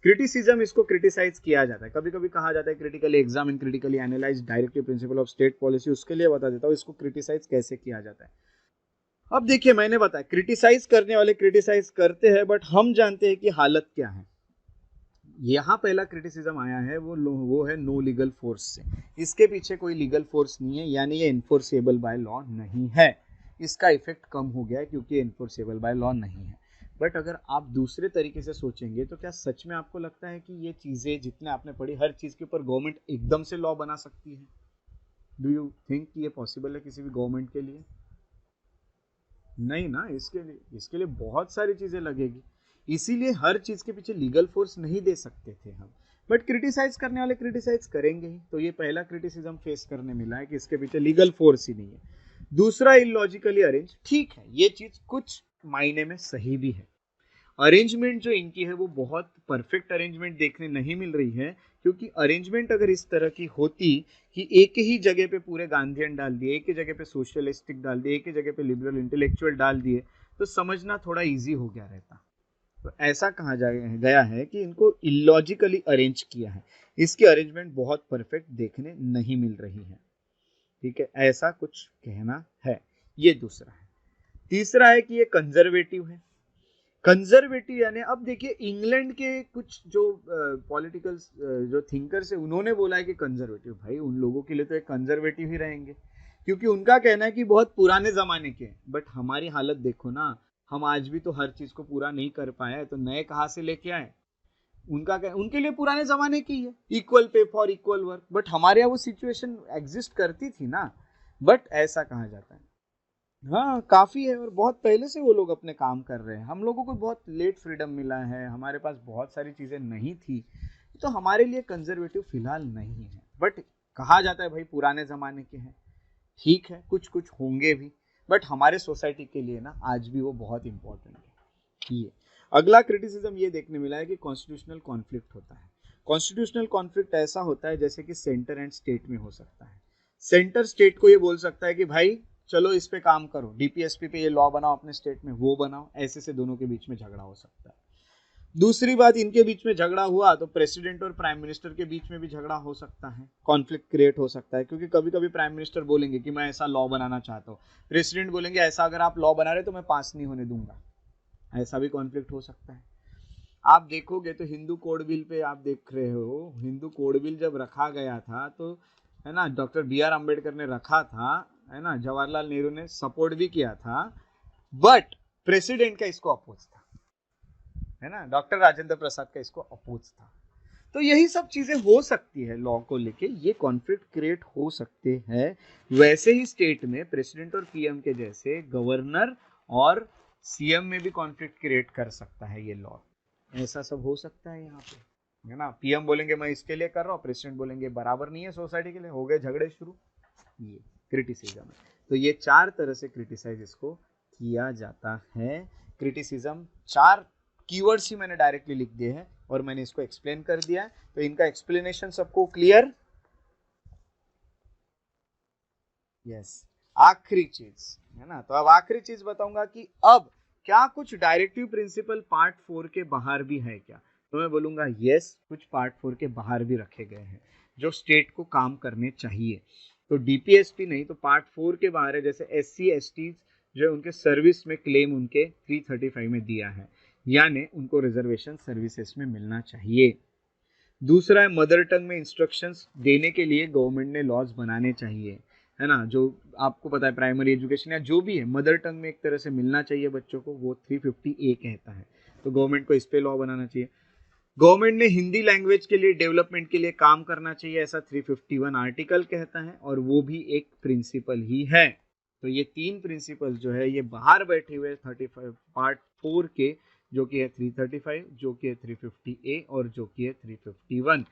Criticism, इसको criticise किया जाता है, कभी कभी कहा जाता है critically examine, critically analyse directive principle of state policy, उसके लिए बता देता हूँ इसको क्रिटिसाइज कैसे किया जाता है। अब देखिए, मैंने बताया क्रिटिसाइज करने वाले क्रिटिसाइज करते हैं, बट हम जानते हैं कि हालत क्या है। यहाँ पहला क्रिटिसिज्म आया है, वो है नो लीगल फोर्स से। इसके पीछे कोई लीगल फोर्स नहीं है, यानी ये इन्फोर्सेबल बाय लॉ नहीं है। इसका इफेक्ट कम हो गया है क्योंकि इन्फोर्सेबल बाय लॉ नहीं है। बट अगर आप दूसरे तरीके से सोचेंगे तो क्या सच में आपको लगता है कि ये चीज़ें जितने आपने पढ़ी, हर चीज़ के ऊपर गवर्नमेंट एकदम से लॉ बना सकती है? डू यू थिंक ये पॉसिबल है किसी भी गवर्नमेंट के लिए? नहीं ना, इसके लिए बहुत सारी चीज़ें लगेगी, इसीलिए हर चीज़ के पीछे लीगल फोर्स नहीं दे सकते थे हम। बट क्रिटिसाइज करने वाले क्रिटिसाइज करेंगे ही, तो ये पहला क्रिटिसिज्म फेस करने मिला है कि इसके पीछे लीगल फोर्स ही नहीं है। दूसरा, इलॉजिकली अरेंज। ठीक है, ये चीज़ कुछ मायने में सही भी है। अरेंजमेंट जो इनकी है वो बहुत परफेक्ट अरेंजमेंट देखने नहीं मिल रही है, क्योंकि अरेंजमेंट अगर इस तरह की होती कि एक ही जगह पे पूरे गांधीयन डाल दिए, एक ही जगह पे सोशलिस्टिक डाल दिए, एक ही जगह पे लिबरल इंटेलेक्चुअल डाल दिए, तो समझना थोड़ा इजी हो गया रहता। तो ऐसा कहा गया है कि इनको इलॉजिकली अरेंज किया है, इसकी अरेंजमेंट बहुत परफेक्ट देखने नहीं मिल रही है। ठीक है, ऐसा कुछ कहना है। ये दूसरा है। तीसरा है कि ये कंजर्वेटिव है। कंजर्वेटिव यानी, अब देखिए इंग्लैंड के कुछ जो पॉलिटिकल जो थिंकर्स है, उन्होंने बोला है कि कंजर्वेटिव, भाई उन लोगों के लिए तो एक कंजर्वेटिव ही रहेंगे, क्योंकि उनका कहना है कि बहुत पुराने जमाने के। बट हमारी हालत देखो ना, हम आज भी तो हर चीज को पूरा नहीं कर पाए, तो नए कहाँ से लेके आए? उनके लिए पुराने जमाने की है, equal pay for equal work. But हमारे यहाँ वो सिचुएशन एग्जिस्ट करती थी ना, बट ऐसा कहा जाता है। हाँ, काफी है, और बहुत पहले से वो लोग अपने काम कर रहे हैं। हम लोगों को बहुत लेट फ्रीडम मिला है, हमारे पास बहुत सारी चीजें नहीं थी, तो हमारे लिए कंजर्वेटिव फिलहाल नहीं है। बट कहा जाता है भाई पुराने जमाने के हैं, ठीक है, कुछ कुछ होंगे भी, बट हमारे सोसाइटी के लिए ना आज भी वो बहुत इंपॉर्टेंट है। ये अगला क्रिटिसिज्म ये देखने मिला है कि कॉन्स्टिट्यूशनल कॉन्फ्लिक्ट होता है। कॉन्स्टिट्यूशनल कॉन्फ्लिक्ट ऐसा होता है जैसे कि सेंटर एंड स्टेट में हो सकता है। सेंटर स्टेट को ये बोल सकता है कि भाई चलो इस पे काम करो, डीपीएसपी पे ये लॉ बनाओ, अपने स्टेट में वो बनाओ, ऐसे से दोनों के बीच में झगड़ा हो सकता है। दूसरी बात, इनके बीच में झगड़ा हुआ तो प्रेसिडेंट और प्राइम मिनिस्टर के बीच में भी झगड़ा हो सकता है, कॉन्फ्लिक्ट क्रिएट हो सकता है, क्योंकि कभी कभी प्राइम मिनिस्टर बोलेंगे कि मैं ऐसा लॉ बनाना चाहता हूँ, प्रेसिडेंट बोलेंगे ऐसा अगर आप लॉ बना रहे तो मैं पास नहीं होने दूंगा। ऐसा भी कॉन्फ्लिक्ट हो सकता है। आप देखोगे तो हिंदू कोड बिल पे आप देख रहे हो, हिंदू कोड बिल जब रखा गया था तो है ना, डॉक्टर बी आर अम्बेडकर ने रखा था, है ना, जवाहरलाल नेहरू ने सपोर्ट भी किया था, बट प्रेसिडेंट का इसको अपोज था, है ना, डॉक्टर राजेंद्र प्रसाद का इसको अपोज था। तो यही सब चीजें हो सकती है, लॉ को लेके ये कॉन्फ्लिक्ट क्रिएट हो सकते हैं। वैसे ही स्टेट में प्रेसिडेंट और पीएम के जैसे गवर्नर और सीएम में भी कॉन्फ्लिक्ट क्रिएट कर सकता है ये लॉ। ऐसा सब हो सकता है यहाँ पे, है ना। पीएम बोलेंगे मैं इसके लिए कर रहा हूँ, प्रेसिडेंट बोलेंगे बराबर नहीं है सोसाइटी के लिए, हो गए झगड़े शुरू। ये क्रिटिसिज्म है। तो ये चार तरह से क्रिटिसाइज इसको किया जाता है। क्रिटिसिज्म, चार कीवर्ड्स ही मैंने डायरेक्टली लिख दिए हैं और मैंने इसको एक्सप्लेन कर दिया है, तो इनका एक्सप्लेनेशन सबको क्लियर? यस। आखिरी चीज, है ना, तो अब आखिरी चीज बताऊंगा कि अब क्या कुछ डायरेक्टिव प्रिंसिपल पार्ट 4 के बाहर भी है क्या? तो मैं बोलूंगा यस, कुछ पार्ट 4 के बाहर भी रखे गए हैं जो स्टेट को काम करने चाहिए। तो डीपीएसपी नहीं तो पार्ट 4 के बाहर है, जैसे एससी एसटी जो उनके सर्विस में क्लेम उनके 335 में दिया है, यानी उनको रिजर्वेशन सर्विसेज में मिलना चाहिए। दूसरा है मदर टंग में इंस्ट्रक्शंस देने के लिए गवर्नमेंट ने लॉज बनाने चाहिए, है ना, जो आपको पता है प्राइमरी एजुकेशन या जो भी है मदर टंग में एक तरह से मिलना चाहिए बच्चों को, वो 350A कहता है। तो गवर्नमेंट को इस पे लॉ बनाना चाहिए। गवर्नमेंट ने हिंदी लैंग्वेज के लिए डेवलपमेंट के लिए काम करना चाहिए, ऐसा 351 आर्टिकल कहता है, और वो भी एक प्रिंसिपल ही है। तो ये तीन प्रिंसिपल जो है ये बाहर बैठे हुए 35 पार्ट 4 के, जो कि है 335, जो कि है 350A और जो कि है 351।